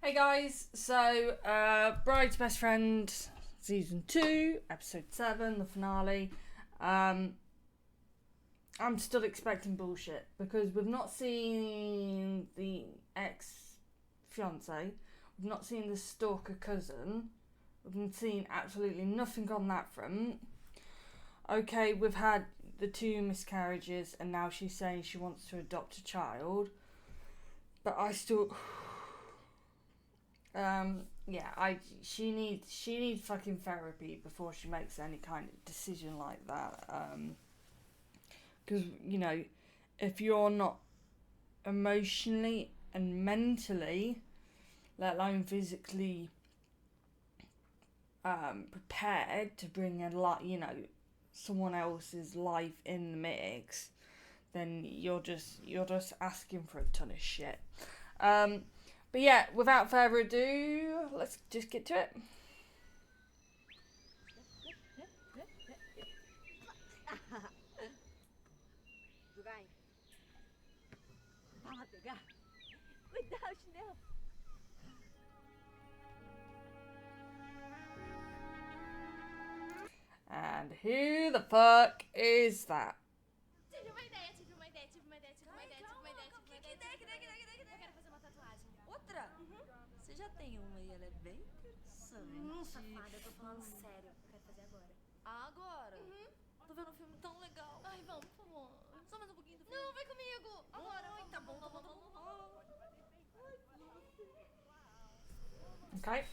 Hey guys, so Bride's Best Friend Season 2, Episode 7, the finale. I'm still expecting bullshit because we've not seen the ex-fiance, we've not seen the stalker cousin, we've seen absolutely nothing on that front. Okay, we've had the 2 miscarriages and now she's saying she wants to adopt a child, but I still... she needs fucking therapy before she makes any kind of decision like that. Because, you know, if you're not emotionally and mentally, let alone physically, prepared to bring someone else's life in the mix, then you're just asking for a ton of shit. But yeah, without further ado, let's just get to it. And who the fuck is that? Tive uma ideia. Eu quero fazer uma tatuagem. Outra? Você já tem uma e ela é bem interessante. Safada, eu tô falando sério. Eu quero fazer agora. Agora? Tô vendo um filme tão legal. Ai, vamos, por favor. Só mais um pouquinho do filme. Não, vai comigo. Agora. Ai, tá bom. Ok.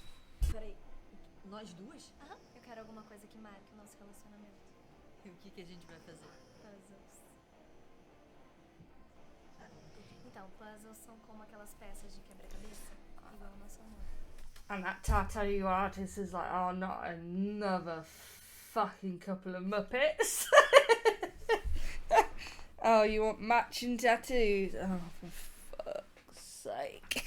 Peraí, nós duas? Aham. Eu quero alguma coisa que marque o nosso relacionamento. E o que a gente vai fazer? Puzzles. Então, puzzles são como aquelas peças de quebra-cabeça, igual o nosso amor. And that tattoo artist is like, oh, not another fucking couple of Muppets. Oh, you want matching tattoos? Oh, for fuck's sake.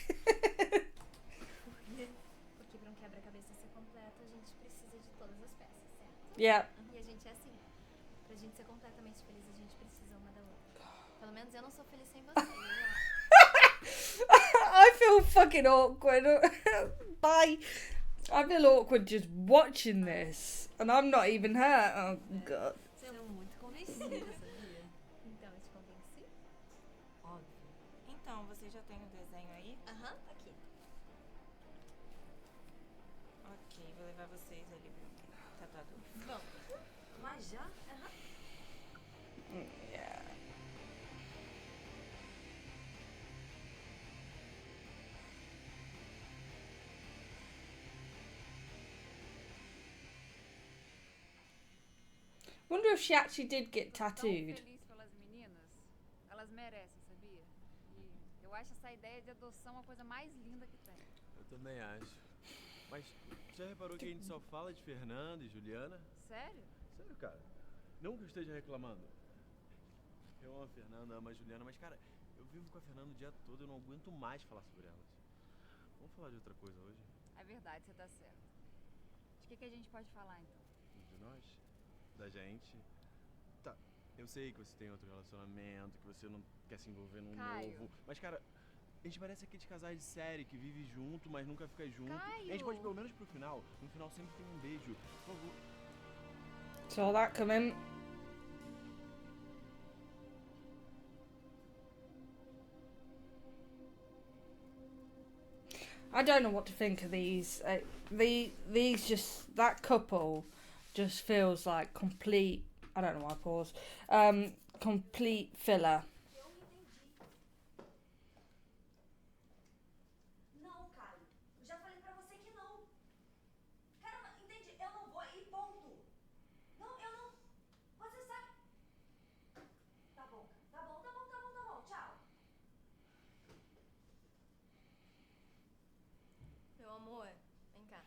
Porque pra um quebra-cabeça ser completo, a gente precisa de todas as peças, certo? Yeah. E a gente é assim. Pra gente ser completamente feliz, a gente precisa uma da outra. Pelo menos eu não sou feliz sem você, I feel fucking awkward. Bye. I feel awkward just watching this. And I'm not even her. Oh, God. Você é muito convencida, sabia? Então, eu te convenci? Óbvio. Então, você já tem o desenho aí? Aham, aqui. Ok, vou levar vocês ali pro tatuador. Vamos. Mas já? Aham. Yeah. Wonder if she actually did get tattooed. Tão feliz pelas meninas. Elas merecem, sabia? E eu acho essa ideia de adoção a coisa mais linda que tem. Eu também acho. Mas já reparou que a gente só fala de Fernanda e Juliana? Sério? Sério, cara. Não que eu esteja reclamando. Eu amo a Fernanda, amo a Juliana, mas, cara, eu vivo com a Fernanda o dia todo e eu não aguento mais falar sobre elas. Vamos falar de outra coisa hoje? É verdade, você tá certo. De que a gente pode falar, então? De nós? Da gente? Tá, eu sei que você tem outro relacionamento, que você não quer se envolver num Caio. novo. Mas, cara, a gente parece aqueles casais de série que vive junto, mas nunca fica junto. Caio. A gente pode, pelo menos pro final, no final sempre tem um beijo. Por favor. Saw that coming. I don't know what to think of these. These just, that couple just feels like complete, I don't know why I paused, complete filler. Eu entendi. Não, Caio. Eu já falei pra você que não. Caramba, entendi. Eu não vou e ponto. Não, eu não. Você sabe. Tá bom. Tchau. Meu amor, vem cá.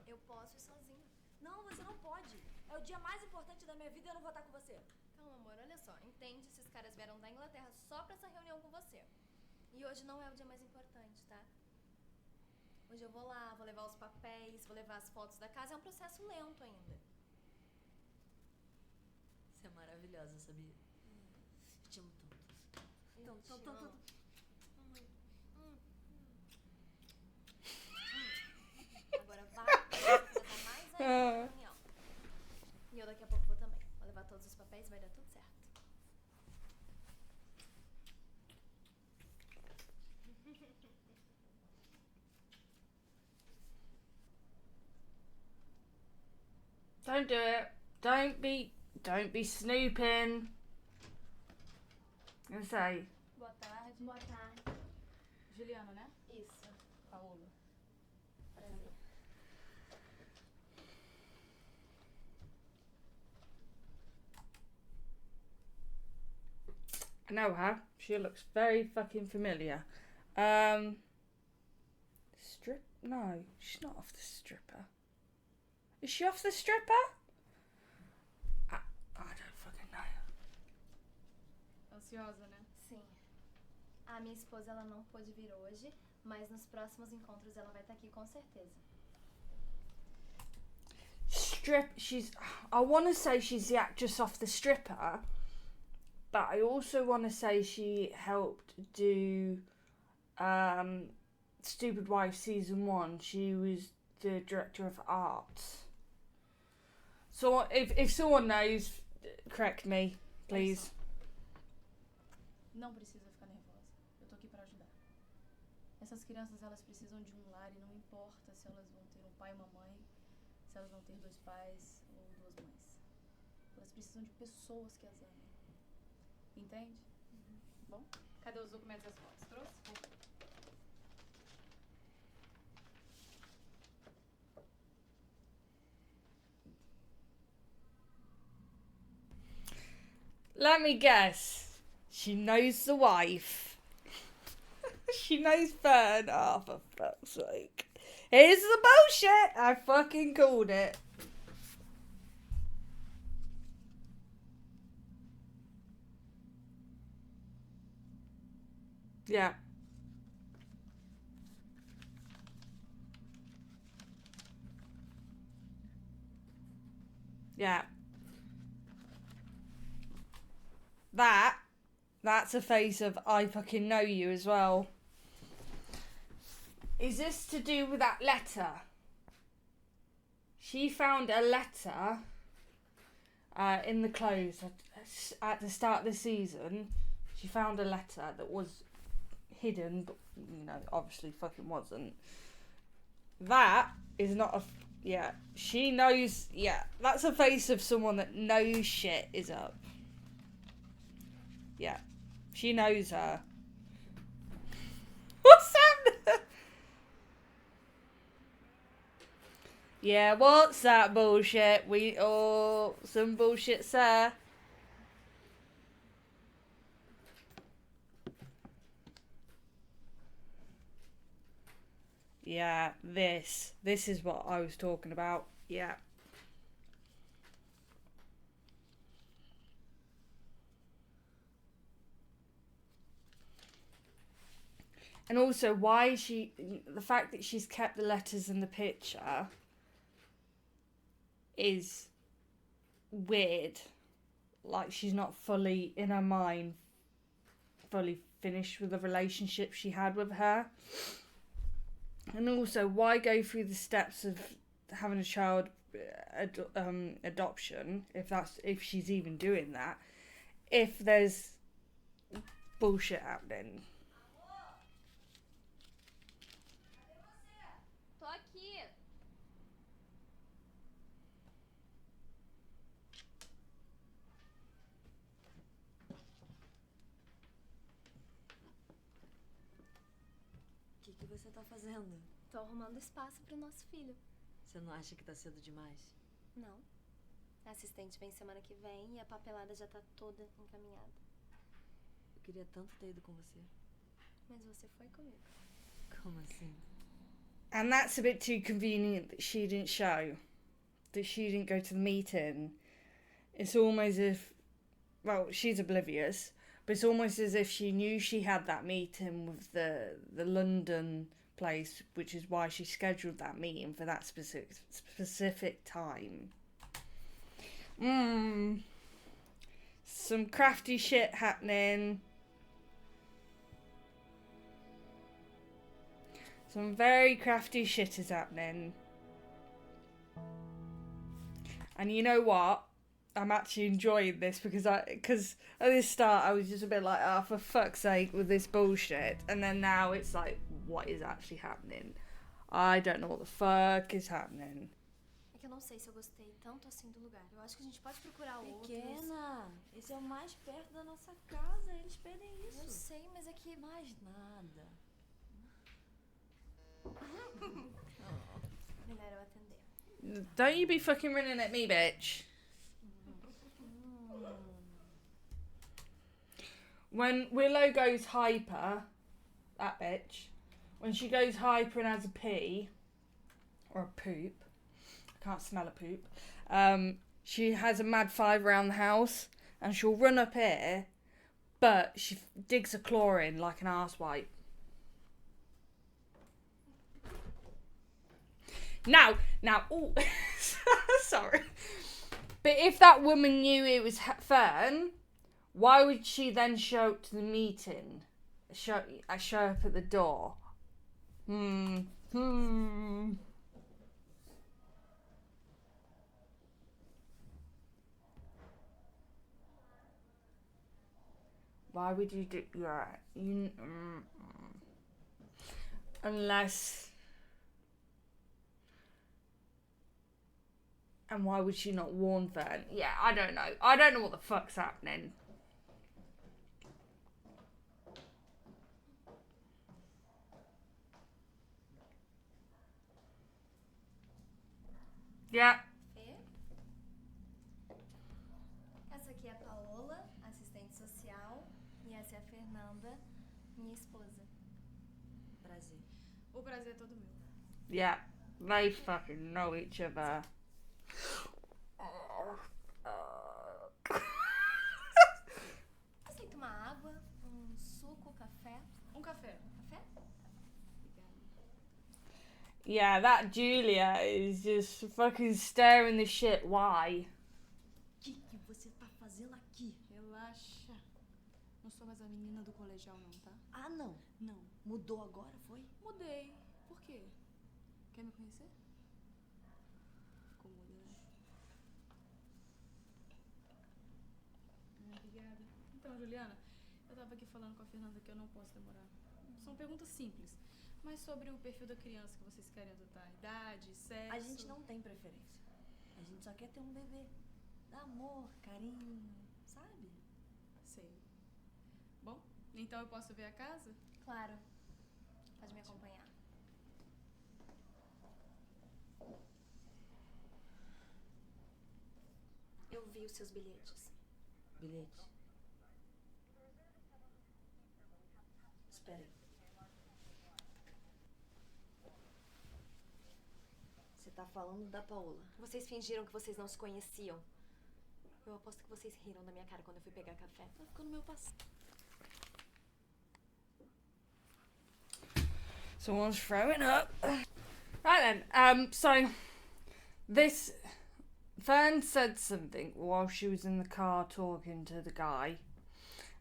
Eu posso ir sozinha. Não, você não pode. É o dia mais importante da minha vida e eu não vou estar com você. Calma, amor, olha só. Entende, esses caras vieram da Inglaterra só pra essa reunião com você. E hoje não é o dia mais importante, tá? Hoje eu vou lá, vou levar os papéis, vou levar as fotos da casa. É um processo lento ainda. Você é maravilhosa, sabia? Eu te amo tanto. Eu te amo. papéis e vai dar tudo certo. Don't do it. Don't be snooping. I'm gonna say. Boa tarde. Boa tarde. Juliana, né? Isso. Paola. Prazer. I know her. She looks very fucking familiar. Strip? No, she's not off the stripper. Is she off the stripper? I don't fucking know. Ansiosa, né? Sim. A minha esposa, ela não pôde vir hoje, mas nos próximos encontros ela vai estar aqui com certeza. I want to say she's the actress off the stripper, but I also want to say she helped do Stupid Wife season 1. She was the director of art. So if someone knows, correct me, please. Não precisa ficar nervosa. Eu tô aqui pra ajudar. Essas crianças, elas precisam de um lar e não importa se elas vão ter um pai e uma mãe, se elas vão ter 2 pais ou 2 mães. Elas precisam de pessoas que as amem. Entende? Bom, Cadê os documentos e as fotos? Trouxe? Let me guess. She knows the wife. She knows Fern. Oh, for fuck's sake. Here's the bullshit. I fucking called it. Yeah. Yeah. That's a face of I fucking know you as well. Is this to do with that letter? She found a letter in the clothes at the start of the season. She found a letter that was hidden, but you know, obviously fucking wasn't. That is not a... Yeah, she knows... Yeah, that's a face of someone that knows shit is up. Yeah, she knows her. What's happening? Yeah, what's that bullshit? Some bullshit, sir. Yeah, this is what I was talking about. Yeah. And also, the fact that she's kept the letters in the picture is weird. Like, she's not fully, in her mind, fully finished with the relationship she had with her. And also, why go through the steps of having a child adoption, if she's even doing that, if there's bullshit happening? Tô aqui. O que você tá fazendo? Tô arrumando espaço pro nosso filho. Você não acha que tá cedo demais? Não. A assistente vem semana que vem e a papelada já tá toda encaminhada. Eu queria tanto ter ido com você. Mas você foi comigo. Como assim? And that's a bit too convenient that she didn't show. That she didn't go to the meeting. It's almost as if... Well, she's oblivious. But it's almost as if she knew she had that meeting with the London place, which is why she scheduled that meeting for that specific time. Some crafty shit happening. Some very crafty shit is happening. And you know what? I'm actually enjoying this because at the start I was just a bit like, oh, for fuck's sake with this bullshit, and then now it's like, what is actually happening? I don't know what the fuck is happening. É que eu não sei se eu gostei tanto assim do lugar. Eu acho que a gente pode procurar outros. Pequena, esse é o mais perto da nossa casa. Eles pedem isso. Eu sei, mas é que... Mais nada. Melhor eu atender. Don't you be fucking running at me, bitch. When Willow goes hyper, that bitch, when she goes hyper and has a pee, or a poop, I can't smell a poop, she has a mad five around the house, and she'll run up here, but she digs a claw in like an arsewipe. Now, ooh, sorry. But if that woman knew it was Fern, why would she then show up to the meeting? Show up at the door. Why would you do that? Unless... And why would she not warn Fern? Yeah, I don't know. I don't know what the fuck's happening. Yeah. Fê? Essa aqui é a Paola, assistente social. E essa é a Fernanda, minha esposa. Prazer. O prazer é todo meu. Yeah. They fucking know each other. Aceita uma água, um suco, café? Um café. Café? Yeah, that Julia is just fucking staring the shit. Why? O que você tá fazendo aqui? Relaxa. Não sou mais a menina do colegial não, tá? Ah, não. Não. Mudou agora, foi? Mudei. Por quê? Quer me conhecer? Ficou muda, né? Obrigada. Então, Juliana, eu tava aqui falando com a Fernanda que eu não posso demorar. São perguntas simples. Mas sobre o perfil da criança que vocês querem adotar, idade, sexo... A gente não tem preferência. A gente só quer ter um bebê. Dá amor, carinho, sabe? Sei. Bom, então eu posso ver a casa? Claro. Pode me acompanhar. Eu vi os seus bilhetes. Bilhete. Espera aí. Você tá falando da Paola. Vocês fingiram que vocês não se conheciam. Eu aposto que vocês riram da minha cara quando eu fui pegar café. Tá ficando meu passado. Someone's throwing up. Right then, so this Fern said something while she was in the car talking to the guy,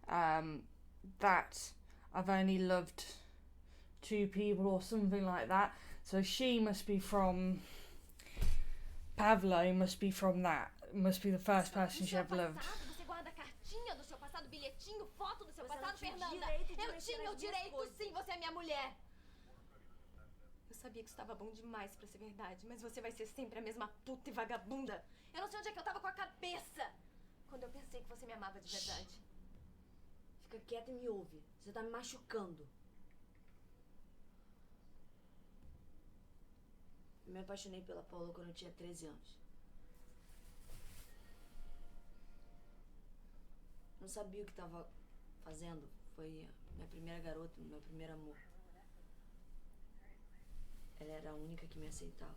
that I've only loved two people or something like that. So she must be from... Pavlo must be from that. Must be the first person she ever loved. Você guarda cartinha do seu passado, bilhetinho, foto do seu Você não passado, tinha o Fernanda. direito de Eu mexer tinha o nas minhas direito, coisas. sim, você é minha mulher. Eu sabia que isso estava bom demais pra ser verdade, mas você vai ser sempre a mesma puta e vagabunda. Eu não sei onde é que eu tava com a cabeça quando eu pensei que você me amava de verdade. Fica quieta e me ouve. Você tá me machucando. Eu me apaixonei pela Paola quando eu tinha 13 anos. Não sabia o que tava fazendo. Foi a minha primeira garota, meu primeiro amor. Ela era a única que me aceitava.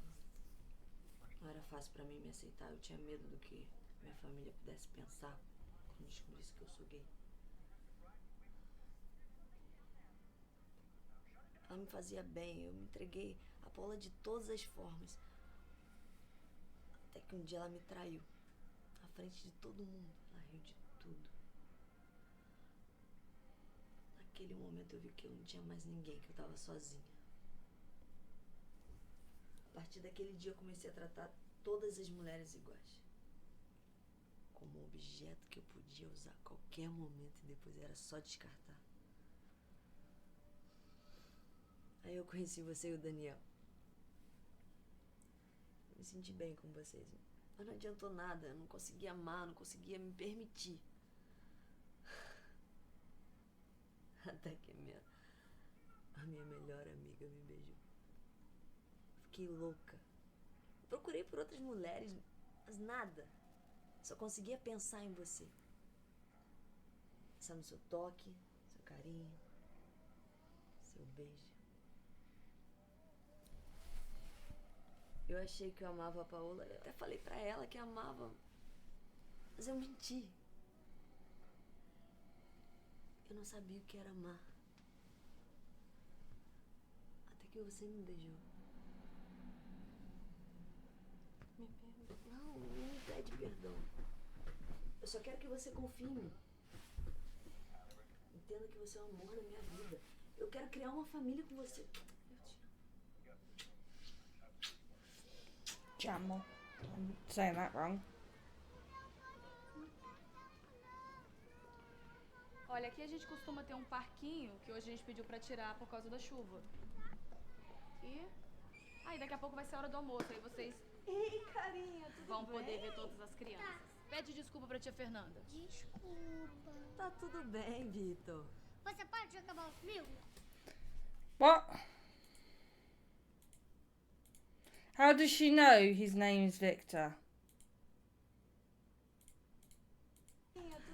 Não era fácil pra mim me aceitar. Eu tinha medo do que minha família pudesse pensar quando descobrisse que eu sou gay. Ela me fazia bem. Eu me entreguei a Paola de todas as formas. Até que um dia ela me traiu. Na frente de todo mundo. Ela riu de tudo. Naquele momento eu vi que eu não tinha mais ninguém, que eu tava sozinha. A partir daquele dia eu comecei a tratar todas as mulheres iguais. como um objeto que eu podia usar a qualquer momento e depois era só descartar. Aí eu conheci você e o Daniel. Eu me senti bem com vocês, mas não adiantou nada. Eu não conseguia amar, não conseguia me permitir. Até que a minha melhor amiga me beijou. Fiquei louca. Procurei por outras mulheres, mas nada. Só conseguia pensar em você. Pensar no seu toque, seu carinho, seu beijo. Eu achei que eu amava a Paola. Eu até falei pra ela que amava. Mas eu menti. Eu não sabia o que era amar. Até que você me beijou. Me perdoa. Não me pede perdão. Eu só quero que você confie em mim. Entenda que você é o amor da minha vida. Eu quero criar uma família com você. Jamal. I'm saying that wrong. Olha, aqui a gente costuma ter um parquinho que hoje a gente pediu pra tirar por causa da chuva. E aí daqui a pouco vai ser a hora do almoço, aí vocês Ei, carinha, tudo vão bem? poder ver todas as crianças. Pede desculpa pra tia Fernanda. Desculpa. Tá tudo bem, Vitor. Você pode jogar bola comigo? What? How does she know his name is Victor?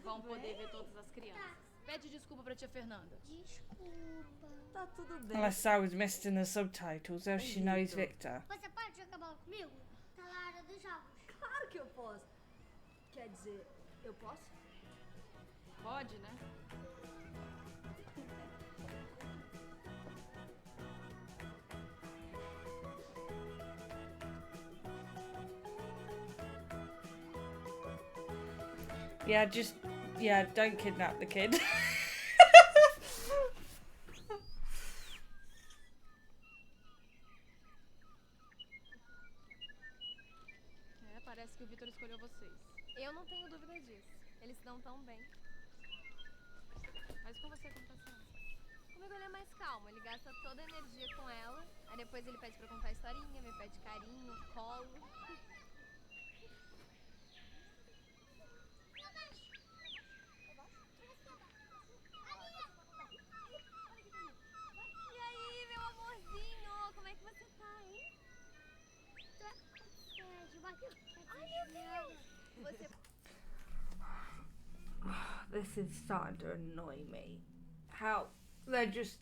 Vão poder ver todas as crianças. Pede desculpa pra tia Fernanda. Desculpa. Tá tudo bem. Unless I was missed in the subtitles, how she knows Victor. Você pode jogar bola comigo? Tá na hora dos jogos. Claro que eu posso. Quer dizer, eu posso? Pode, né? Yeah, don't kidnap the kid. Parece que o Vitor escolheu vocês. Eu não tenho dúvida disso. Eles se dão tão bem. Mas com você como tá sendo? Comigo ele é mais calmo. Ele gasta toda a energia com ela. Aí depois ele pede pra contar historinha, me pede carinho, colo. E aí, meu amorzinho? Como é que você tá, hein? Ai, meu Deus! Você... This is starting to annoy me. How they're just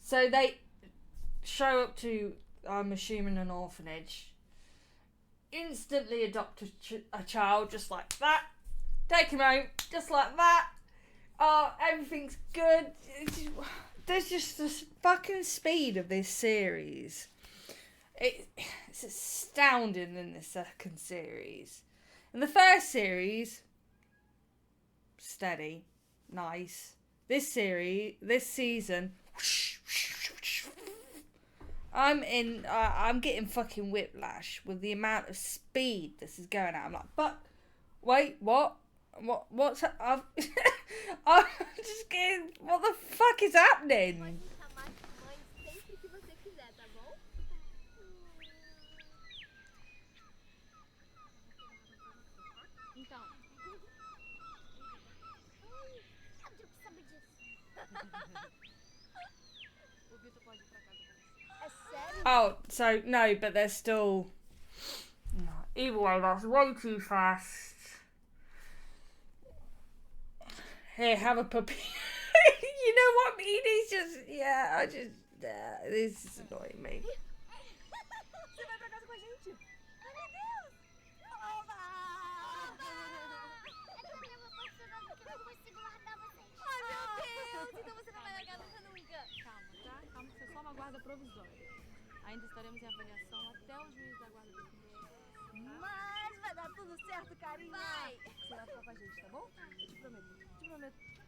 so they show up to, I'm assuming, an orphanage. Instantly adopt a child just like that. Take him home just like that. Oh, everything's good. There's just this fucking speed of this series. It's astounding in the second series. In the first series, steady, nice. This season, I'm getting fucking whiplash with the amount of speed this is going at. I'm like, but wait, what? What's I'm just getting, what the fuck is happening? pode me chamar de mãe sempre que você quiser, tá bom? Então, Eu tenho que saber disso. o Vitor pode ir pra casa com você. É sério? Oh, so no, but they're still. No, either way, that's way too fast. Here, have a puppy. You know what I mean? He's just, yeah, this is annoying me. Você vai pra casa com a gente? Ai, meu Deus! Oba! É porque eu vou funcionando que eu não consigo largar vocês. Ai, meu Deus! Então você não vai largar nunca, nunca. Calma, tá? Calma, que foi só uma guarda provisória. Ainda estaremos em avaliação até o juiz da guarda definir. Mas vai dar tudo certo, carinha. Vai! Você vai ficar com a gente, tá bom? Eu te prometo. Te prometo.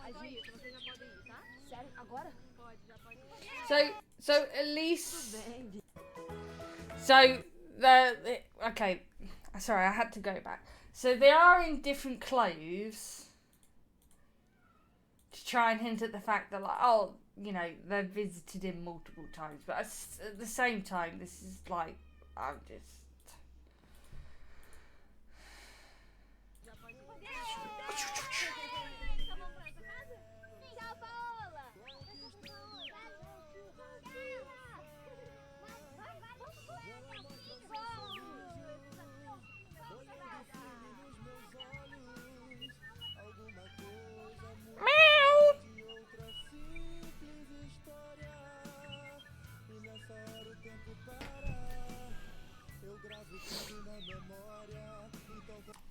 Bom, só isso, vocês já podem ir, tá? Sério? Agora? Pode, já pode ir. So at least. Tudo bem, Vi. So okay, I Sorry, I had to go back. So they are in different clothes to try and hint at the fact that, like, oh, you know, they've visited him multiple times. But at the same time, this is like, I'm just...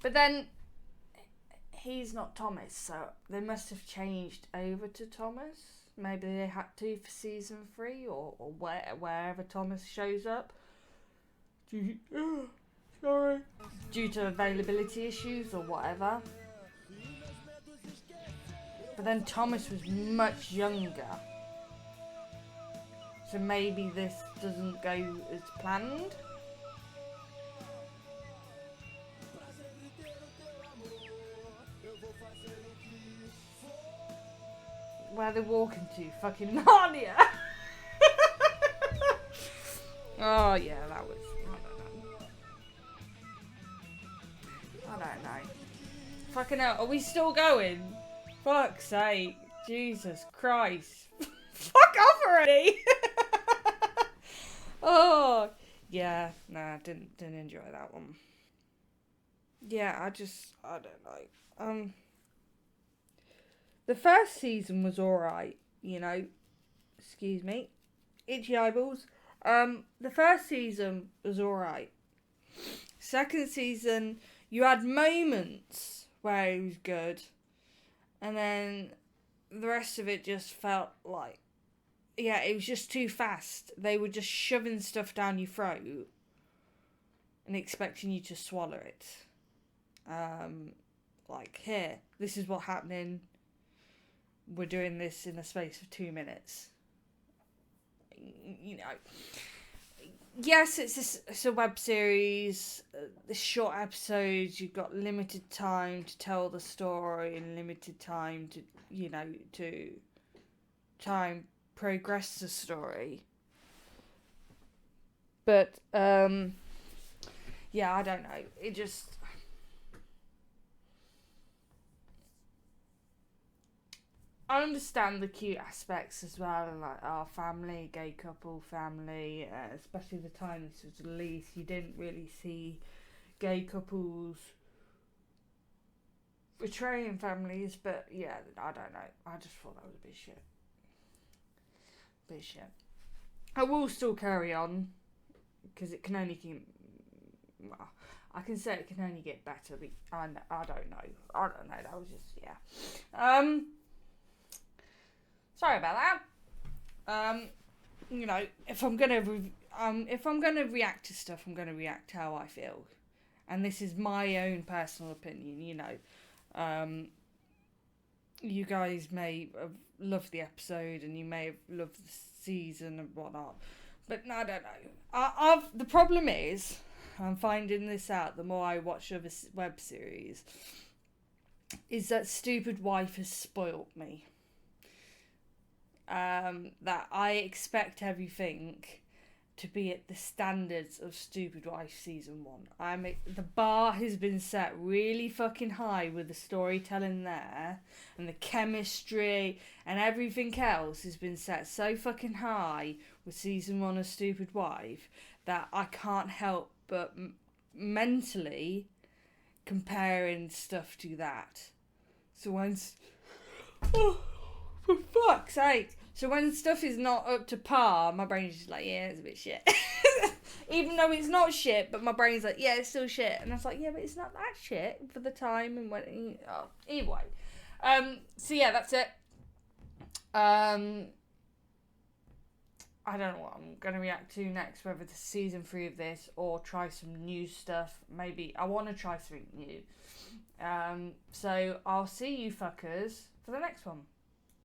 But then, he's not Thomas, so they must have changed over to Thomas. Maybe they had to for season 3, or wherever Thomas shows up. Sorry. Due to availability issues or whatever. But then Thomas was much younger. So maybe this doesn't go as planned. Where they're walking to? Fucking Narnia! Oh yeah, that was... I don't know. Fucking hell, are we still going? Fuck's sake. Jesus Christ. Fuck off already! Oh, yeah, nah, didn't enjoy that one. Yeah, I don't know. The first season was alright, you know. Excuse me. Itchy eyeballs. The first season was alright. Second season, you had moments where it was good. And then the rest of it just felt like, yeah, it was just too fast. They were just shoving stuff down your throat and expecting you to swallow it. Like, here, this is what's happening. We're doing this in the space of 2 minutes. You know. Yes, it's a web series. The short episodes, you've got limited time to tell the story and limited time to, you know, to try and progress the story. But, yeah, I don't know. It just... I understand the cute aspects as well, and like our family, gay couple, family, especially the time this was released, you didn't really see gay couples betraying families, but yeah, I don't know. I just thought that was a bit shit. Bit shit. I will still carry on, because it can only keep... Well, I can say it can only get better, but I don't know. I don't know, that was just, yeah. Sorry about that. You know, if I'm gonna react to stuff, I'm gonna react how I feel, and this is my own personal opinion. You know, you guys may have loved the episode, and you may have loved the season and whatnot, but no, I don't know. The problem is, I'm finding this out the more I watch other web series, is that Stupid Wife has spoilt me. That I expect everything to be at the standards of Stupid Wife season 1. The bar has been set really fucking high with the storytelling there, and the chemistry and everything else has been set so fucking high with season 1 of Stupid Wife that I can't help but mentally comparing stuff to that. So when... Oh, for fuck's sake. So when stuff is not up to par, my brain's just like, yeah, it's a bit shit. Even though it's not shit, but my brain's like, yeah, it's still shit. And I was like, yeah, but it's not that shit for the time and when... Oh, either way. So yeah, that's it. I don't know what I'm going to react to next, whether it's season 3 of this or try some new stuff. Maybe I want to try something new. So I'll see you fuckers for the next one.